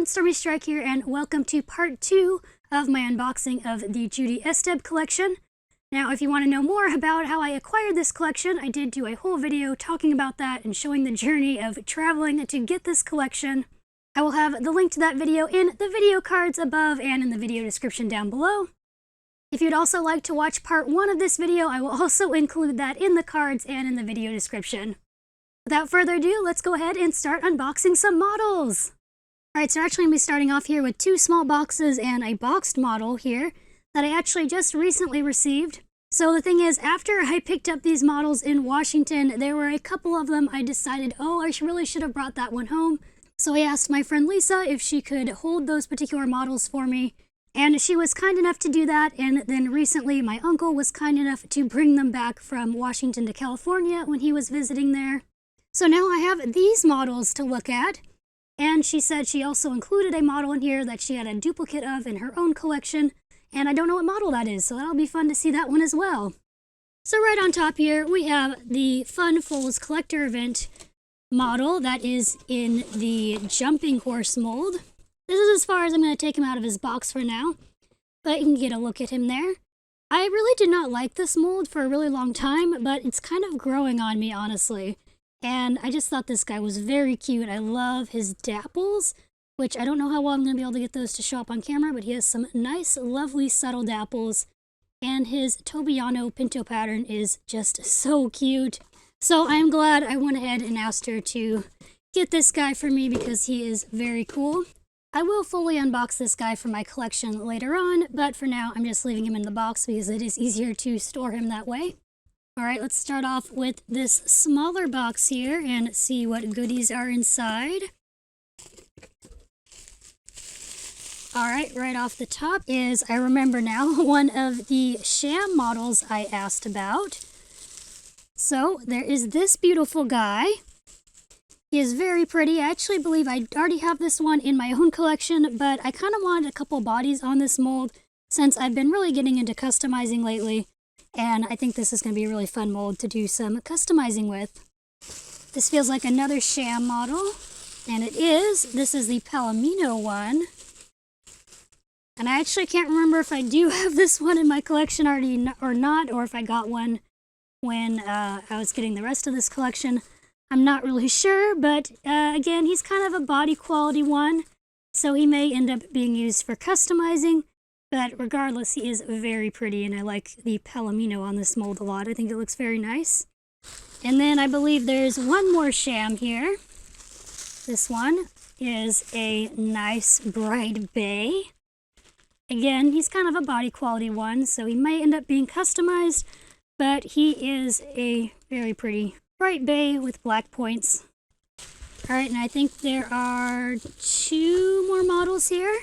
everyone, Stormy Strike here, and welcome to part 2 of my unboxing of the Judy Esteb collection. Now, if you want to know more about how I acquired this collection, I did do a whole video talking about that and showing the journey of traveling to get this collection. I will have the link to that video in the video cards above and in the video description down below. If you'd also like to watch part 1 of this video, I will also include that in the cards and in the video description. Without further ado, let's go ahead and start unboxing some models. Alright, so we're actually going to be starting off here with 2 small boxes and a boxed model here that I actually just recently received. So the thing is, after I picked up these models in Washington, there were a couple of them I decided, I really should have brought that one home. So I asked my friend Lisa if she could hold those particular models for me, and she was kind enough to do that. And then recently my uncle was kind enough to bring them back from Washington to California when he was visiting there. So now I have these models to look at, and she said she also included a model in here that she had a duplicate of in her own collection, and I don't know what model that is, so that'll be fun to see that one as well. So right on top here, we have the Fun Foals Collector Event model that is in the Jumping Horse mold. This is as far as I'm going to take him out of his box for now, but you can get a look at him there. I really did not like this mold for a really long time, but it's kind of growing on me, honestly. And I just thought this guy was very cute. I love his dapples, which I don't know how well I'm going to be able to get those to show up on camera, but he has some nice, lovely, subtle dapples. And his Tobiano Pinto pattern is just so cute. So I'm glad I went ahead and asked her to get this guy for me because he is very cool. I will fully unbox this guy from my collection later on, but for now I'm just leaving him in the box because it is easier to store him that way. Alright, let's start off with this smaller box here and see what goodies are inside. Alright, right off the top is, I remember now, one of the sham models I asked about. So, there is this beautiful guy. He is very pretty. I actually believe I already have this one in my own collection, but I kind of wanted a couple bodies on this mold since I've been really getting into customizing lately. And I think this is going to be a really fun mold to do some customizing with. This feels like another sham model, and it is. This is the Palomino one. And I actually can't remember if I do have this one in my collection already or not, or if I got one when I was getting the rest of this collection. I'm not really sure, but again, he's kind of a body quality one, so he may end up being used for customizing. But regardless, he is very pretty, and I like the Palomino on this mold a lot. I think it looks very nice. And then I believe there's one more sham here. This one is a nice bright bay. Again, he's kind of a body quality one, so he might end up being customized, but he is a very pretty bright bay with black points. Alright, and I think there are 2 more models here.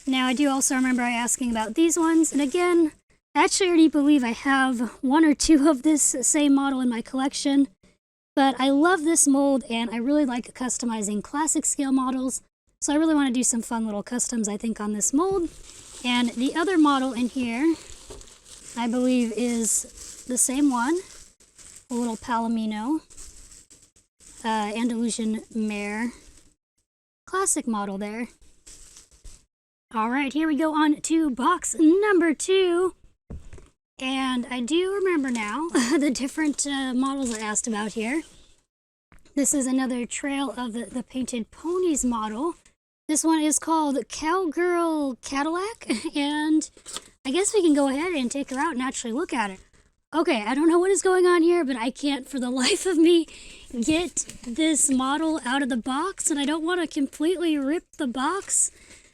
Now, I do also remember I asking about these ones, and again, I actually already believe I have 1 or 2 of this same model in my collection, but I love this mold, and I really like customizing classic scale models, so I really want to do some fun little customs, I think, on this mold. And the other model in here, I believe, is the same one, a little Palomino, Andalusian mare, classic model there. Alright, here we go on to box number 2. And I do remember now the different models I asked about here. This is another Trail of the Painted Ponies model. This one is called Cowgirl Cadillac, and I guess we can go ahead and take her out and actually look at it. Okay, I don't know what is going on here, but I can't for the life of me get this model out of the box, and I don't want to completely rip the box.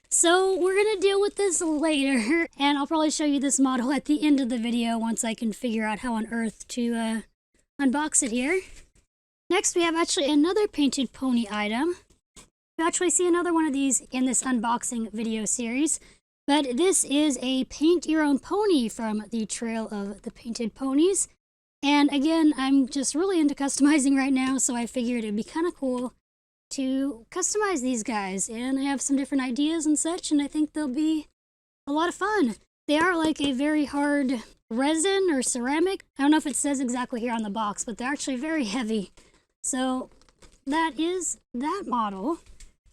So we're going to deal with this later, and I'll probably show you this model at the end of the video once I can figure out how on earth to unbox it here. Next, we have actually another painted pony item. You'll actually see another one of these in this unboxing video series, but this is a Paint Your Own Pony from the Trail of the Painted Ponies. And again, I'm just really into customizing right now, so I figured it'd be kind of cool to customize these guys, and I have some different ideas and such, and I think they'll be a lot of fun. They are like a very hard resin or ceramic. I don't know if it says exactly here on the box, but they're actually very heavy. So that is that model.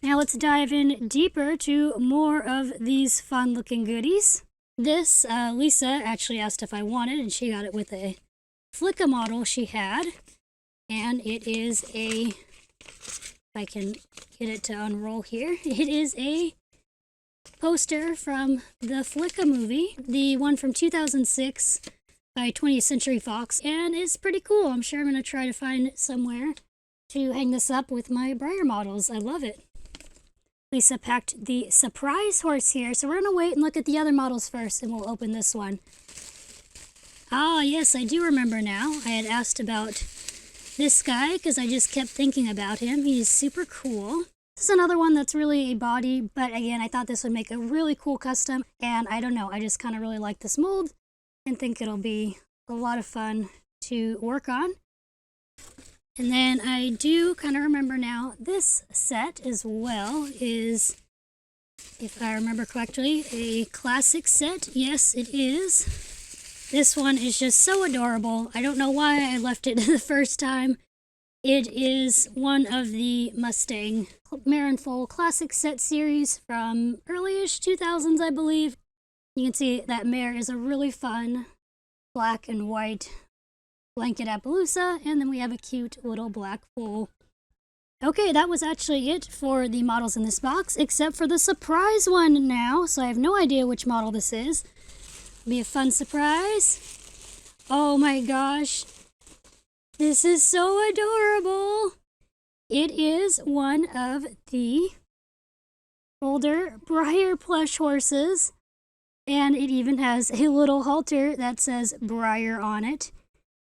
Now let's dive in deeper to more of these fun looking goodies. This, Lisa actually asked if I wanted, and she got it with a Flicka model she had. And it is a, if I can get it to unroll here, it is a poster from the Flicka movie, the one from 2006 by 20th Century Fox, and it's pretty cool. I'm sure I'm going to try to find it somewhere to hang this up with my Breyer models. I love it. Lisa packed the surprise horse here, so we're going to wait and look at the other models first, and we'll open this one. Ah, yes, I do remember now. I had asked about this guy because I just kept thinking about him. He's super cool. This is another one that's really a body, but again, I thought this would make a really cool custom, and I don't know, I just kind of really like this mold and think it'll be a lot of fun to work on. And then I do kind of remember now, this set as well is, if I remember correctly, a classic set. Yes, it is. This one is just so adorable. I don't know why I left it the first time. It is one of the Mustang Mare & Foal Classic Set series from early-ish 2000s, I believe. You can see that mare is a really fun black and white blanket Appaloosa, and then we have a cute little black foal. Okay, that was actually it for the models in this box, except for the surprise one now, so I have no idea which model this is. It'll be a fun surprise. Oh my gosh. This is so adorable. It is one of the older Breyer plush horses, and it even has a little halter that says Breyer on it.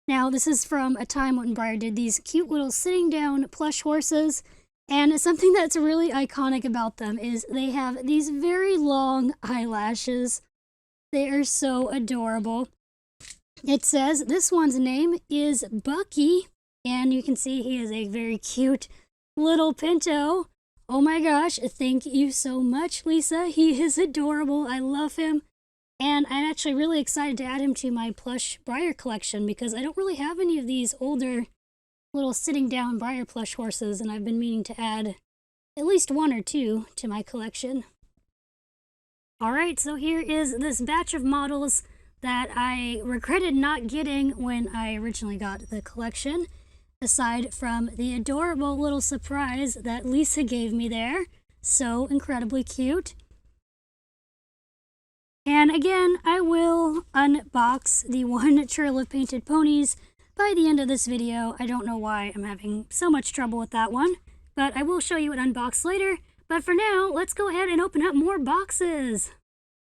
Now, this is from a time when Breyer did these cute little sitting down plush horses, and something that's really iconic about them is they have these very long eyelashes. They are so adorable. It says this one's name is Bucky, and you can see he is a very cute little pinto. Oh my gosh, thank you so much, Lisa. He is adorable. I love him. And I'm actually really excited to add him to my plush Breyer collection because I don't really have any of these older little sitting down Breyer plush horses, and I've been meaning to add at least one or two to my collection. Alright, so here is this batch of models that I regretted not getting when I originally got the collection, aside from the adorable little surprise that Lisa gave me there. So incredibly cute. And again, I will unbox the one Trail of Painted Ponies by the end of this video. I don't know why I'm having so much trouble with that one, but I will show you it unboxed later. But for now, let's go ahead and open up more boxes.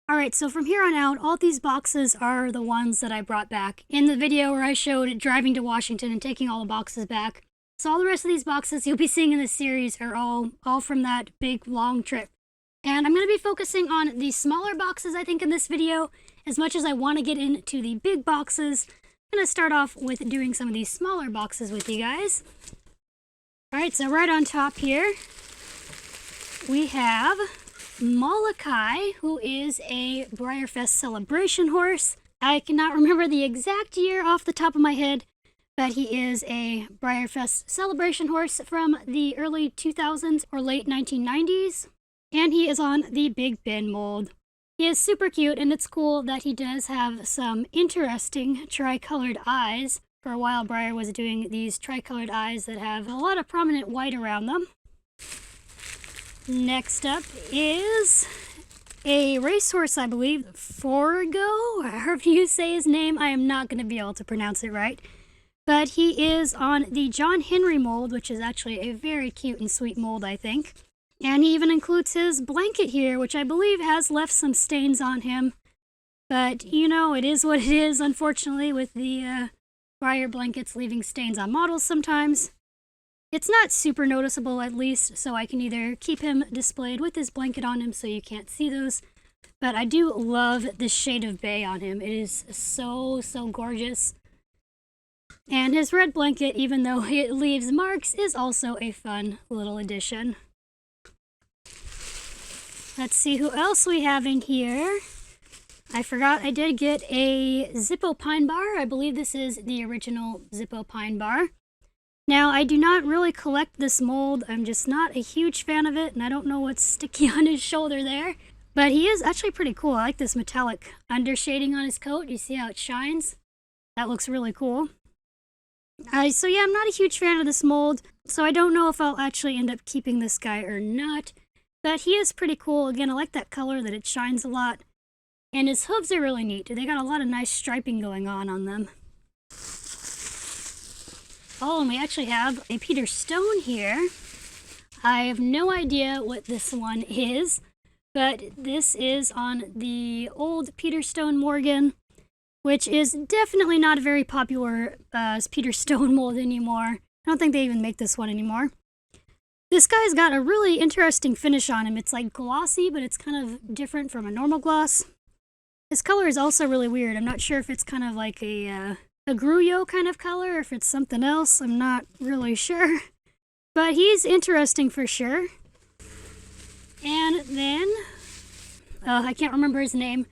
Alright, so from here on out, all these boxes are the ones that I brought back in the video where I showed driving to Washington and taking all the boxes back. So all the rest of these boxes you'll be seeing in this series are all from that big, long trip. And I'm going to be focusing on the smaller boxes, I think, in this video. As much as I want to get into the big boxes, I'm going to start off with doing some of these smaller boxes with you guys. Alright, so right on top here, we have Molokai, who is a Breyerfest celebration horse. I cannot remember the exact year off the top of my head, but he is a Breyerfest celebration horse from the early 2000s or late 1990s. And he is on the Big Ben mold. He is super cute, and it's cool that he does have some interesting tricolored eyes. For a while, Breyer was doing these tricolored eyes that have a lot of prominent white around them. Next up is a racehorse, I believe, Forgo, however you say his name. I am not going to be able to pronounce it right. But he is on the John Henry mold, which is actually a very cute and sweet mold, I think. And he even includes his blanket here, which I believe has left some stains on him. But, you know, it is what it is, unfortunately, with the Breyer blankets leaving stains on models sometimes. It's not super noticeable, at least, so I can either keep him displayed with his blanket on him so you can't see those. But I do love the shade of bay on him. It is so, so gorgeous. And his red blanket, even though it leaves marks, is also a fun little addition. Let's see who else we have in here. I forgot I did get a Zippo Pine Bar. I believe this is the original Zippo Pine Bar. Now, I do not really collect this mold. I'm just not a huge fan of it, and I don't know what's sticky on his shoulder there. But he is actually pretty cool. I like this metallic undershading on his coat. You see how it shines? That looks really cool. So yeah, I'm not a huge fan of this mold, so I don't know if I'll actually end up keeping this guy or not. But he is pretty cool. Again, I like that color, that it shines a lot. And his hooves are really neat. They got a lot of nice striping going on them. Oh, and we actually have a Peter Stone here. I have no idea what this one is, but this is on the old Peter Stone Morgan, which is definitely not a very popular Peter Stone mold anymore. I don't think they even make this one anymore. This guy's got a really interesting finish on him. It's like glossy, but it's kind of different from a normal gloss. His color is also really weird. I'm not sure if it's kind of like a Gruyot kind of color, or if it's something else. I'm not really sure. But he's interesting for sure. And then, I can't remember his name,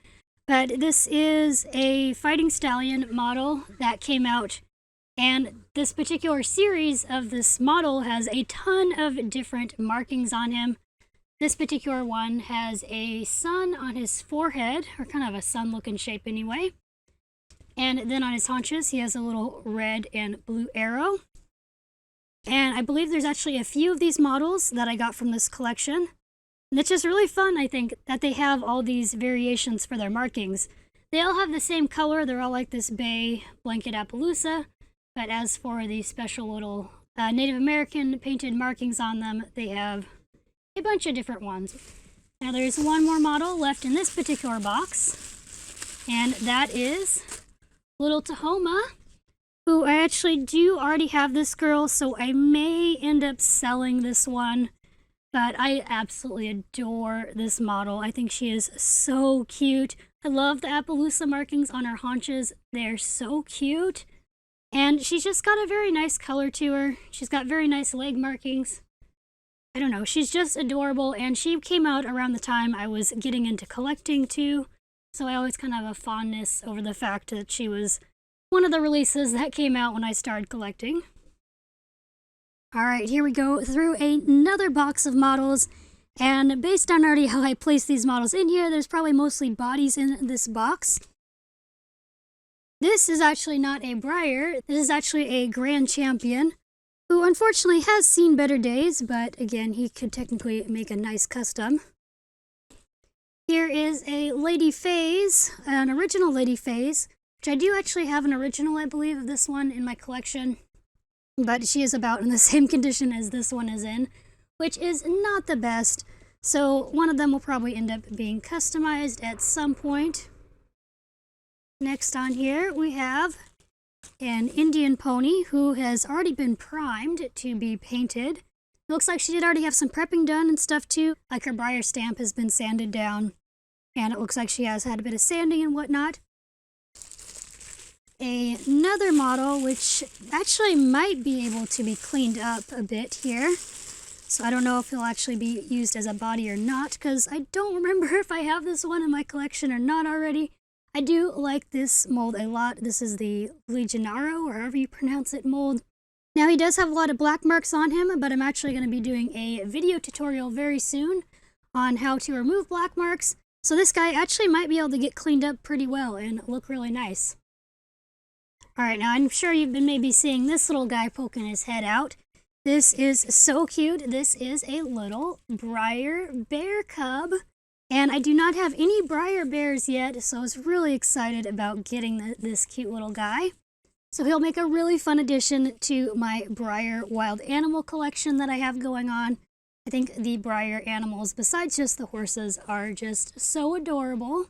but this is a Fighting Stallion model that came out. And this particular series of this model has a ton of different markings on him. This particular one has a sun on his forehead, or kind of a sun-looking shape anyway. And then on his haunches, he has a little red and blue arrow. And I believe there's actually a few of these models that I got from this collection. And it's just really fun, I think, that they have all these variations for their markings. They all have the same color. They're all like this bay blanket Appaloosa. But as for the special little Native American painted markings on them, they have a bunch of different ones. Now there's one more model left in this particular box. And that is Little Tahoma, who I actually do already have this girl, so I may end up selling this one. But I absolutely adore this model. I think she is so cute. I love the Appaloosa markings on her haunches. They're so cute. And she's just got a very nice color to her. She's got very nice leg markings. I don't know, she's just adorable, and she came out around the time I was getting into collecting too. So I always kind of have a fondness over the fact that she was one of the releases that came out when I started collecting. Alright, here we go through another box of models. And based on already how I placed these models in here, there's probably mostly bodies in this box. This is actually not a Breyer. This is actually a Grand Champion, who unfortunately has seen better days, but again, he could technically make a nice custom. Here is a Lady Phase, an original Lady Phase, which I do actually have an original, I believe, of this one in my collection. But she is about in the same condition as this one is in, which is not the best. So one of them will probably end up being customized at some point. Next on here, we have an Indian pony who has already been primed to be painted. It looks like she did already have some prepping done and stuff too, like her Breyer stamp has been sanded down, and it looks like she has had a bit of sanding and whatnot. Another model, which actually might be able to be cleaned up a bit here. So I don't know if it'll actually be used as a body or not, because I don't remember if I have this one in my collection or not already. I do like this mold a lot. This is the Legionaro, or however you pronounce it, mold. Now, he does have a lot of black marks on him, but I'm actually going to be doing a video tutorial very soon on how to remove black marks. So this guy actually might be able to get cleaned up pretty well and look really nice. Alright, now I'm sure you've been maybe seeing this little guy poking his head out. This is so cute. This is a little Breyer bear cub. And I do not have any Breyer bears yet, so I was really excited about getting this cute little guy. So he'll make a really fun addition to my Breyer wild animal collection that I have going on. I think the Breyer animals, besides just the horses, are just so adorable.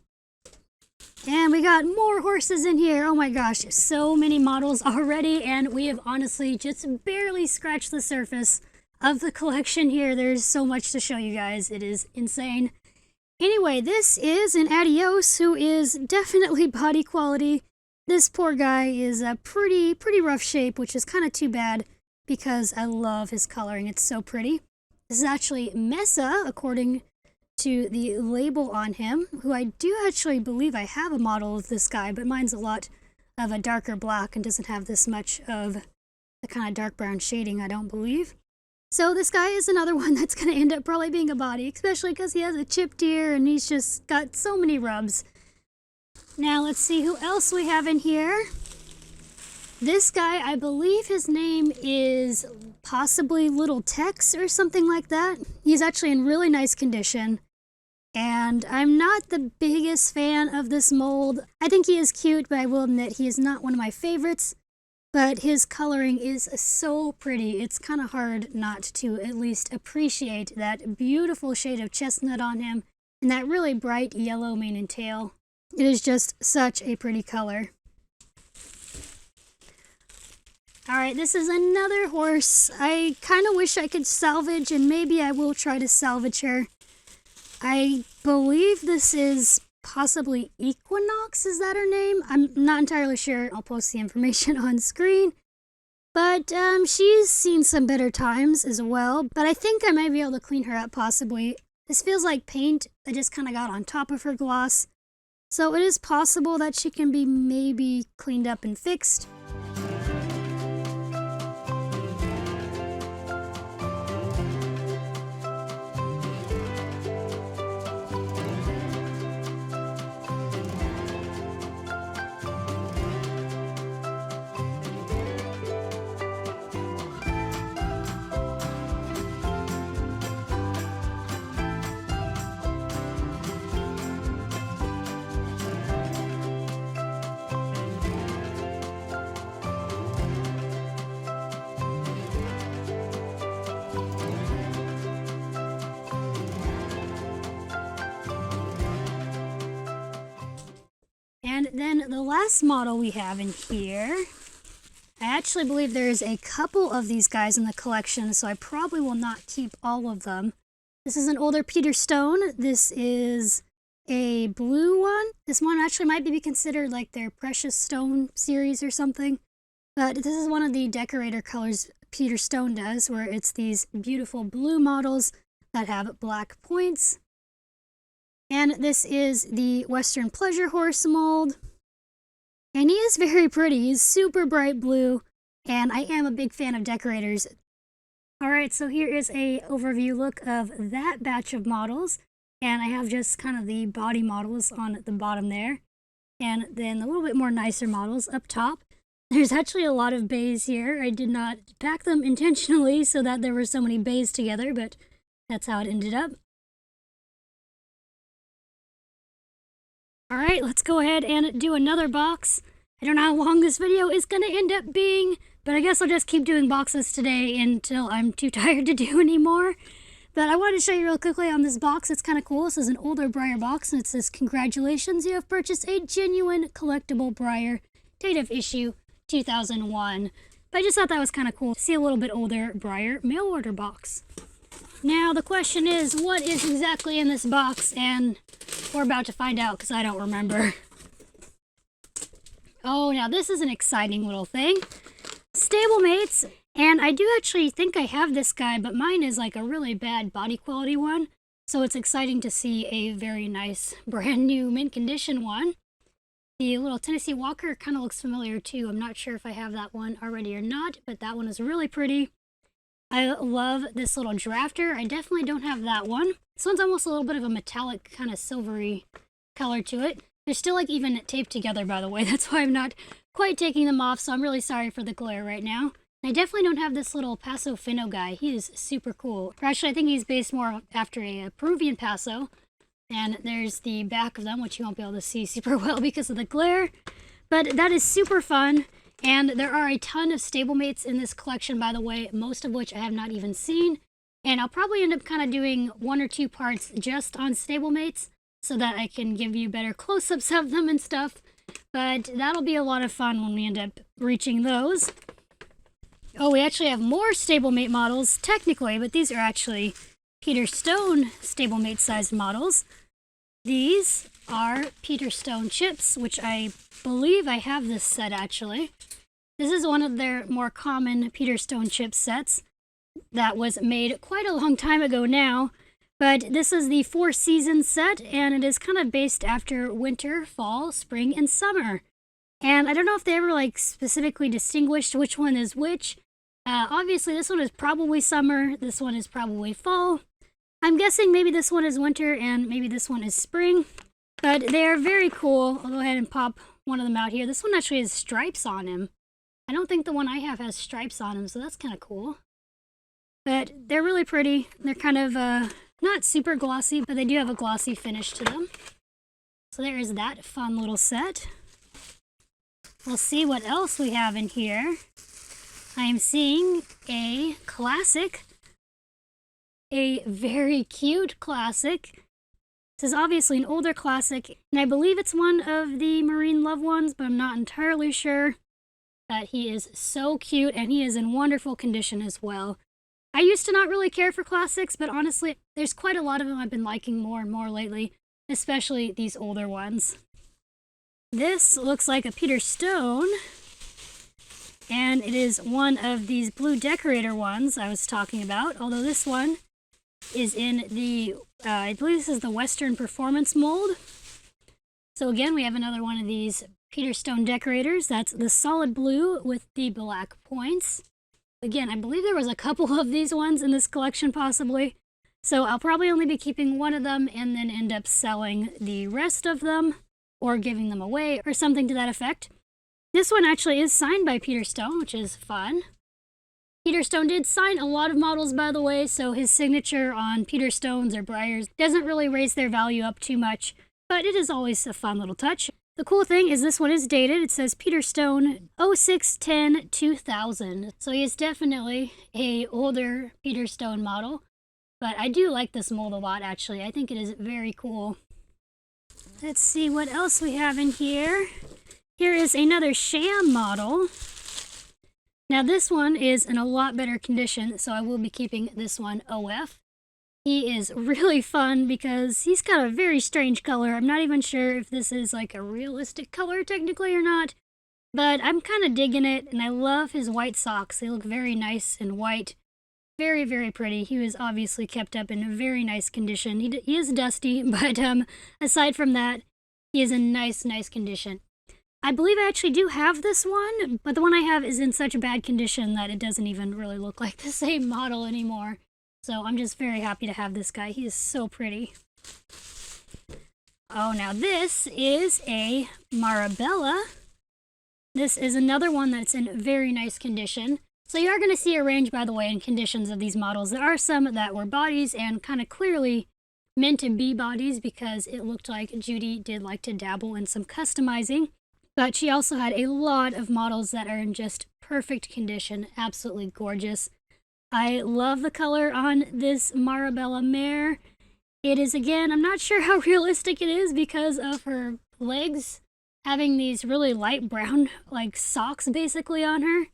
And we got more horses in here. Oh my gosh, so many models already, and we have honestly just barely scratched the surface of the collection here. There's so much to show you guys. It is insane. Anyway, this is an Adios, who is definitely body quality. This poor guy is a pretty rough shape, which is kind of too bad because I love his coloring. It's so pretty. This is actually Mesa, according to the label on him, who I do actually believe I have a model of this guy, but mine's a lot of a darker black and doesn't have this much of the kind of dark brown shading, I don't believe. So this guy is another one that's going to end up probably being a body, especially because he has a chipped ear and he's just got so many rubs. Now let's see who else we have in here. This guy, I believe his name is possibly Little Tex or something like that. He's actually in really nice condition. And I'm not the biggest fan of this mold. I think he is cute, but I will admit he is not one of my favorites. But his coloring is so pretty. It's kind of hard not to at least appreciate that beautiful shade of chestnut on him and that really bright yellow mane and tail. It is just such a pretty color. Alright, this is another horse. I kind of wish I could salvage, and maybe I will try to salvage her. I believe this is possibly Equinox, is that her name? I'm not entirely sure. I'll post the information on screen. But she's seen some better times as well, but I think I might be able to clean her up possibly. This feels like paint that just kind of got on top of her gloss. So it is possible that she can be maybe cleaned up and fixed. And then the last model we have in here, I actually believe there's a couple of these guys in the collection, so I probably will not keep all of them. This is an older Peter Stone. This is a blue one. This one actually might be considered like their Precious Stone series or something. But this is one of the decorator colors Peter Stone does, where it's these beautiful blue models that have black points. And this is the Western Pleasure Horse mold. And he is very pretty. He's super bright blue, and I am a big fan of decorators. Alright, so here is a overview look of that batch of models. And I have just kind of the body models on the bottom there. And then a little bit more nicer models up top. There's actually a lot of bays here. I did not pack them intentionally so that there were so many bays together, but that's how it ended up. Alright, let's go ahead and do another box. I don't know how long this video is going to end up being, but I guess I'll just keep doing boxes today until I'm too tired to do anymore. But I wanted to show you real quickly on this box. It's kind of cool. This is an older Breyer box, and it says, "Congratulations, you have purchased a genuine collectible Breyer, date of issue 2001. But I just thought that was kind of cool to see a little bit older Breyer mail order box. Now, the question is, what is exactly in this box? And we're about to find out because I don't remember. Oh, now this is an exciting little thing. Stablemates. And I do actually think I have this guy, but mine is like a really bad body quality one. So it's exciting to see a very nice, brand new, mint condition one. The little Tennessee Walker kind of looks familiar too. I'm not sure if I have that one already or not, but that one is really pretty. I love this little drafter. I definitely don't have that one. This one's almost a little bit of a metallic kind of silvery color to it. They're still like even taped together, by the way. That's why I'm not quite taking them off, so I'm really sorry for the glare right now. I definitely don't have this little Paso Fino guy. He is super cool. Or actually, I think he's based more after a Peruvian Paso. And there's the back of them, which you won't be able to see super well because of the glare. But that is super fun. And there are a ton of stablemates in this collection, by the way, most of which I have not even seen. And I'll probably end up kind of doing 1 or 2 parts just on stablemates so that I can give you better close-ups of them and stuff. But that'll be a lot of fun when we end up reaching those. Oh, we actually have more stablemate models, technically, but these are actually Peter Stone stablemate-sized models. These are Peter Stone chips, which I believe I have this set, actually. This is one of their more common Peter Stone chip sets that was made quite a long time ago now. But this is the 4 seasons set, and it is kind of based after winter, fall, spring, and summer. And I don't know if they ever like specifically distinguished which one is which, Obviously, this one is probably summer. This one is probably fall. I'm guessing maybe this one is winter and maybe this one is spring. But they are very cool. I'll go ahead and pop one of them out here. This one actually has stripes on him. I don't think the one I have has stripes on him, so that's kind of cool. But they're really pretty. They're kind of not super glossy, but they do have a glossy finish to them. So there is that fun little set. We'll see what else we have in here. I am seeing a classic. A very cute classic. This is obviously an older classic, and I believe it's one of the Marine Love ones, but I'm not entirely sure. But he is so cute, and he is in wonderful condition as well. I used to not really care for classics, but honestly, there's quite a lot of them I've been liking more and more lately, especially these older ones. This looks like a Peter Stone, and it is one of these blue decorator ones I was talking about, although this one is in the, I believe this is the Western Performance mold. So again, we have another one of these Peter Stone decorators. That's the solid blue with the black points. Again, I believe there was a couple of these ones in this collection possibly. So I'll probably only be keeping one of them and then end up selling the rest of them or giving them away or something to that effect. This one actually is signed by Peter Stone, which is fun. Peter Stone did sign a lot of models, by the way, so his signature on Peter Stones or Breyers doesn't really raise their value up too much, but it is always a fun little touch. The cool thing is this one is dated. It says Peter Stone 06-10-2000. So he is definitely a older Peter Stone model. But I do like this mold a lot, actually. I think it is very cool. Let's see what else we have in here. Here is another sham model. Now this one is in a lot better condition, so I will be keeping this one OF. He is really fun because he's got a very strange color. I'm not even sure if this is like a realistic color technically or not, but I'm kind of digging it, and I love his white socks. They look very nice and white. Very, very pretty. He was obviously kept up in a very nice condition. He is dusty, but aside from that, he is in nice condition. I believe I actually do have this one, but the one I have is in such bad condition that it doesn't even really look like the same model anymore. So I'm just very happy to have this guy. He is so pretty. Oh, now this is a Marabella. This is another one that's in very nice condition. So you are going to see a range, by the way, in conditions of these models. There are some that were bodies and kind of clearly meant to be bodies because it looked like Judy did like to dabble in some customizing. But she also had a lot of models that are in just perfect condition, absolutely gorgeous. I love the color on this Marabella mare. It is, again, I'm not sure how realistic it is because of her legs having these really light brown, like socks basically on her.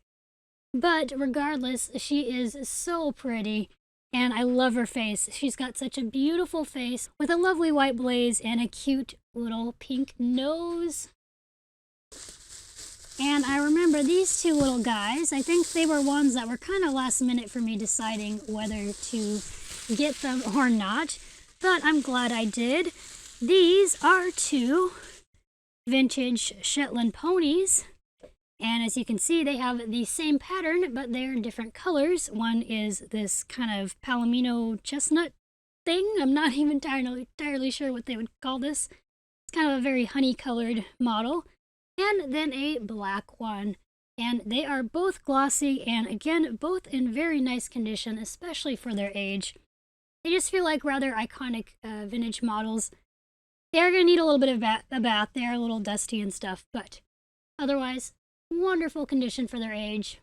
But regardless, she is so pretty, and I love her face. She's got such a beautiful face with a lovely white blaze and a cute little pink nose. And I remember these two little guys. I think they were ones that were kind of last minute for me deciding whether to get them or not. But I'm glad I did. These are two vintage Shetland ponies. And as you can see, they have the same pattern, but they're different colors. One is this kind of palomino chestnut thing. I'm not even entirely sure what they would call this. It's kind of a very honey-colored model. And then a black one. And they are both glossy and, again, both in very nice condition, especially for their age. They just feel like rather iconic vintage models. They are going to need a little bit of a bath. They are a little dusty and stuff, but otherwise, wonderful condition for their age.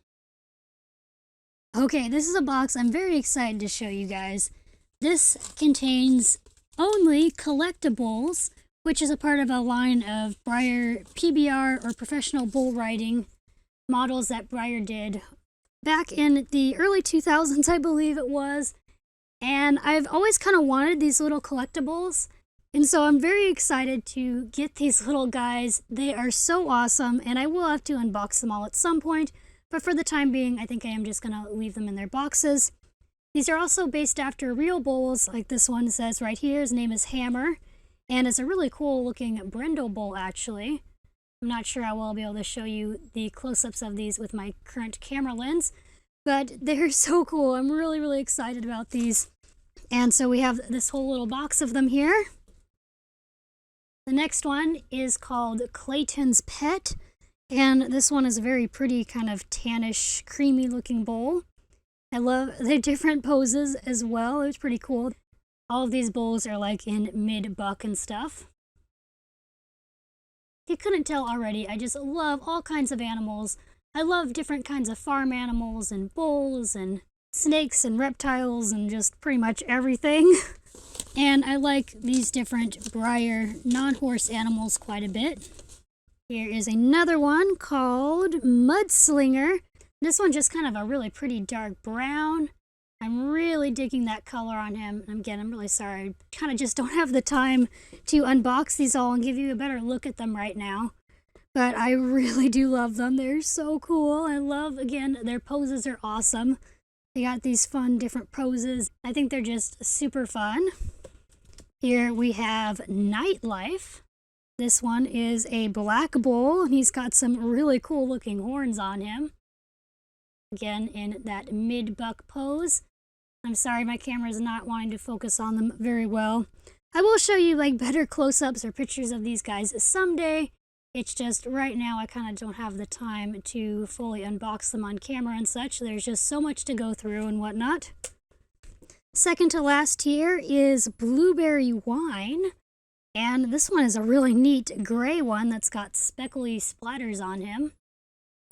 Okay, this is a box I'm very excited to show you guys. This contains only collectibles, which is a part of a line of Breyer PBR or professional bull riding models that Breyer did back in the early 2000s, I believe it was. And I've always kind of wanted these little collectibles. And so I'm very excited to get these little guys. They are so awesome, and I will have to unbox them all at some point. But for the time being, I think I am just going to leave them in their boxes. These are also based after real bulls, like this one says right here. His name is Hammer. And it's a really cool looking brindle bull, actually. I'm not sure how well I'll be able to show you the close-ups of these with my current camera lens. but they're so cool. I'm really, really excited about these. And so we have this whole little box of them here. The next one is called Clayton's Pet, and this one is a very pretty kind of tannish, creamy looking bowl. I love the different poses as well. It's pretty cool. All of these bowls are like in mid-buck and stuff. You couldn't tell already, I just love all kinds of animals. I love different kinds of farm animals and bowls and snakes and reptiles and just pretty much everything. And I like these different Breyer non-horse animals quite a bit. Here is another one called Mudslinger. This one just kind of a really pretty dark brown. I'm really digging that color on him. And again, I'm really sorry. I kind of just don't have the time to unbox these all and give you a better look at them right now. But I really do love them. They're so cool. I love, again, their poses are awesome. They got these fun different poses. I think they're just super fun. Here we have Nightlife. This one is a black bull, and he's got some really cool looking horns on him. Again, in that mid-buck pose. I'm sorry my camera is not wanting to focus on them very well. I will show you like better close-ups or pictures of these guys someday. It's just right now I kind of don't have the time to fully unbox them on camera and such. There's just so much to go through and whatnot. Second to last here is Blueberry Wine. And this one is a really neat gray one that's got speckly splatters on him.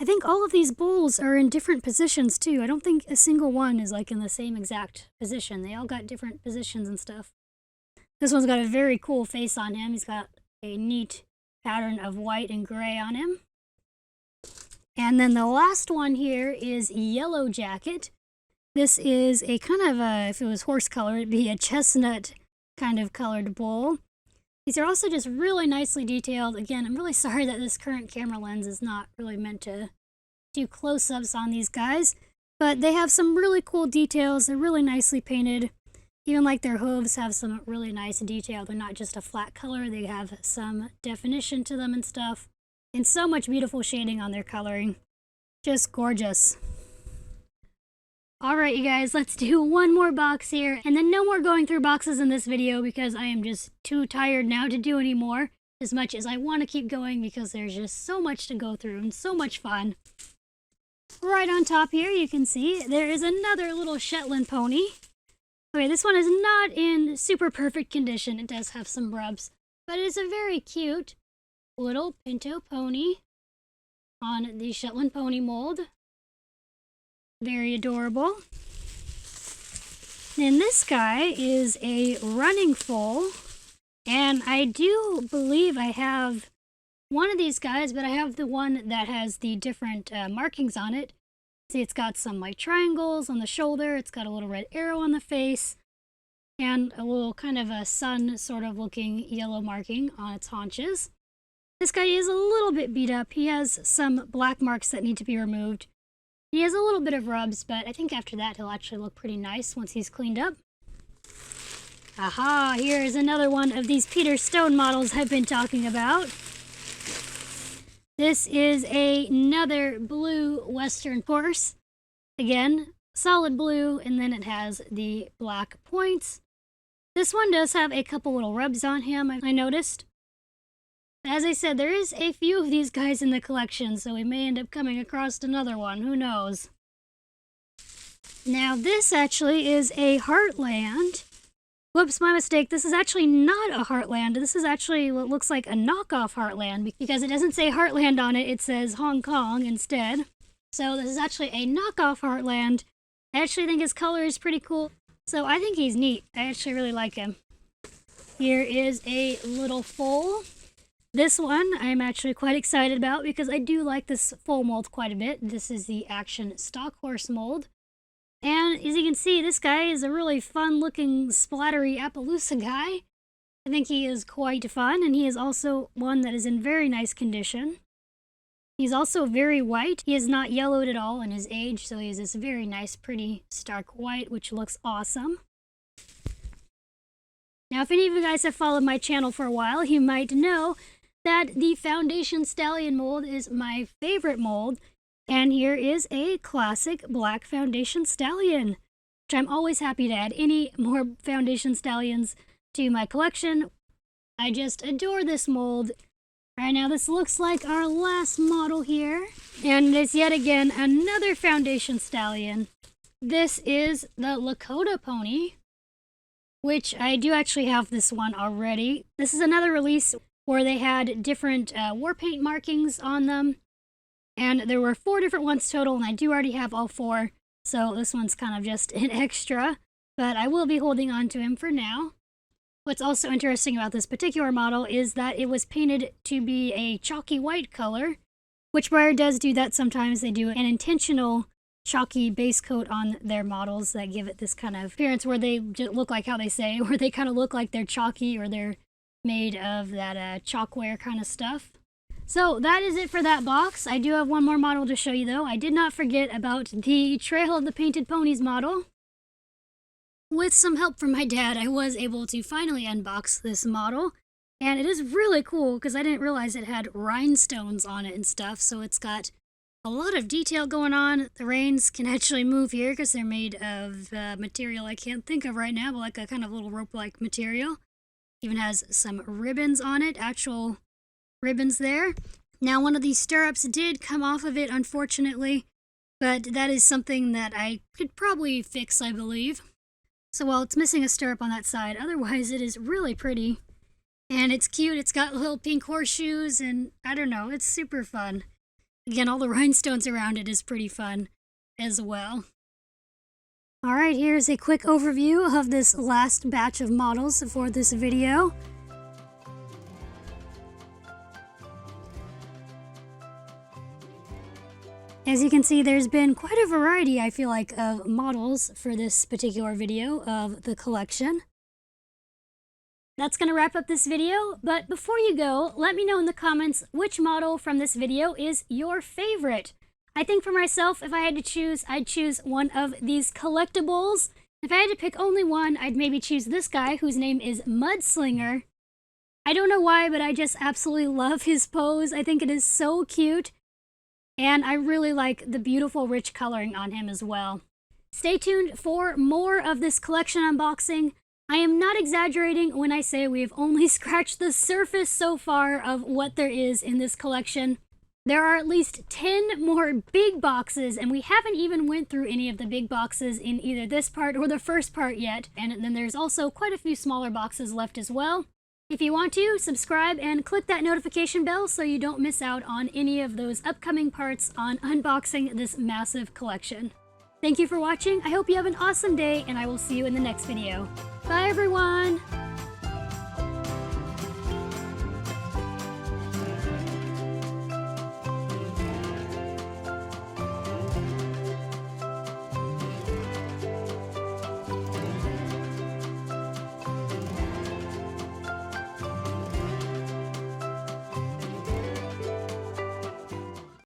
I think all of these bowls are in different positions too. I don't think a single one is like in the same exact position. They all got different positions and stuff. This one's got a very cool face on him. He's got a neat pattern of white and gray on him. And then the last one here is Yellow Jacket. This is a kind of a, if it was horse color, it'd be a chestnut kind of colored bull. These are also just really nicely detailed. Again, I'm really sorry that this current camera lens is not really meant to do close-ups on these guys, but they have some really cool details. They're really nicely painted. Even like their hooves have some really nice detail. They're not just a flat color. They have some definition to them and stuff. And so much beautiful shading on their coloring. Just gorgeous. Alright you guys, let's do one more box here, and then no more going through boxes in this video because I am just too tired now to do any more, as much as I want to keep going because there's just so much to go through and so much fun. Right on top here you can see there is another little Shetland pony. Okay, this one is not in super perfect condition. It does have some rubs, but it's a very cute little pinto pony on the Shetland pony mold. Very adorable. And this guy is a running foal, and I do believe I have one of these guys, but I have the one that has the different markings on it. See, it's got some like triangles on the shoulder, it's got a little red arrow on the face, and a little kind of a sun sort of looking yellow marking on its haunches. This guy is a little bit beat up. He has some black marks that need to be removed. He has a little bit of rubs, but I think after that he'll actually look pretty nice once he's cleaned up. Aha, here is another one of these Peter Stone models I've been talking about. This is another blue Western horse. Again, solid blue, and then it has the black points. This one does have a couple little rubs on him, I noticed. As I said, there is a few of these guys in the collection, so we may end up coming across another one. Who knows? Now, this actually is a Heartland. Whoops, my mistake. This is actually not a Heartland. This is actually what looks like a knockoff Heartland, because it doesn't say Heartland on it. It says Hong Kong instead. So this is actually a knockoff Heartland. I actually think his color is pretty cool, so I think he's neat. I actually really like him. Here is a little foal. This one I'm actually quite excited about because I do like this foal mold quite a bit. This is the Action Stock Horse mold. And as you can see, this guy is a really fun looking splattery Appaloosa guy. I think he is quite fun, and he is also one that is in very nice condition. He's also very white. He is not yellowed at all in his age, so he has this very nice, pretty stark white, which looks awesome. Now, if any of you guys have followed my channel for a while, you might know that the Foundation Stallion mold is my favorite mold And here is a classic black foundation stallion, which I'm always happy to add any more foundation stallions to my collection. I just adore this mold. Alright, now this looks like our last model here. And it's yet again another foundation stallion. This is the Lakota pony, which I do actually have this one already. This is another release where they had different war paint markings on them. And there were 4 different ones total, and I do already have all 4. So this one's kind of just an extra, but I will be holding on to him for now. What's also interesting about this particular model is that it was painted to be a chalky white color, which Breyer does do that sometimes. They do an intentional chalky base coat on their models that give it this kind of appearance where they just look like how they say, where they kind of look like they're chalky or they're made of that chalkware kind of stuff. So that is it for that box. I do have one more model to show you though. I did not forget about the Trail of the Painted Ponies model. With some help from my dad, I was able to finally unbox this model. And it is really cool because I didn't realize it had rhinestones on it and stuff. So it's got a lot of detail going on. The reins can actually move here because they're made of material I can't think of right now, but like a kind of little rope-like material. Even has some ribbons on it, actual ribbons there. Now one of these stirrups did come off of it, unfortunately, but that is something that I could probably fix, I believe. So while it's missing a stirrup on that side, otherwise it is really pretty. And it's cute, it's got little pink horseshoes, and I don't know, it's super fun. Again, all the rhinestones around it is pretty fun as well. Alright, here's a quick overview of this last batch of models for this video. As you can see, there's been quite a variety, I feel like, of models for this particular video of the collection. That's going to wrap up this video, but before you go, let me know in the comments which model from this video is your favorite. I think for myself, if I had to choose, I'd choose one of these collectibles. If I had to pick only one, I'd maybe choose this guy, whose name is Mudslinger. I don't know why, but I just absolutely love his pose. I think it is so cute. And I really like the beautiful rich coloring on him as well. Stay tuned for more of this collection unboxing. I am not exaggerating when I say we've only scratched the surface so far of what there is in this collection. There are at least 10 more big boxes, and we haven't even went through any of the big boxes in either this part or the first part yet. And then there's also quite a few smaller boxes left as well. If you want to, subscribe and click that notification bell so you don't miss out on any of those upcoming parts on unboxing this massive collection. Thank you for watching. I hope you have an awesome day, and I will see you in the next video. Bye, everyone!